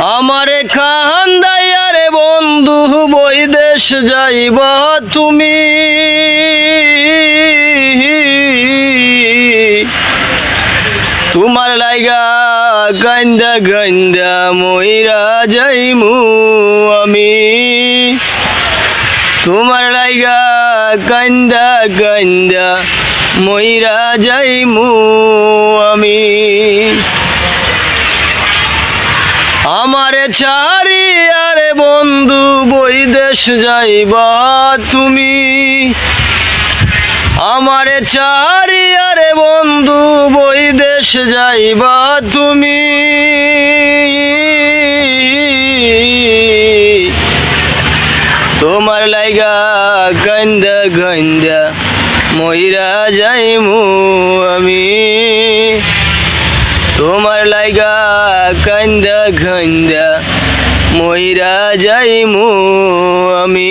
আমারে কান্দাইয়া রে বন্ধু বৈদেশ যাইব তুমি, তোমার লাইগা গাইন্দা গাইন্দা মইরা যাইমু আমি, তোমার লাইগা গাইন্দা গাইন্দা মইরা যাইমু আমি। আমারে চারিয়া রে বন্ধু বৈদেশ যাইবা তুমি, আমারে চারিয়া রে বন্ধু বৈদেশ যাইবা তুমি, তোমার লাইগা গাইন্দা গাইন্দা মইরা যাইমু আমি, তোমার লাইগা গাইন্দা গাইন্দা মইরা যাইমু আমি।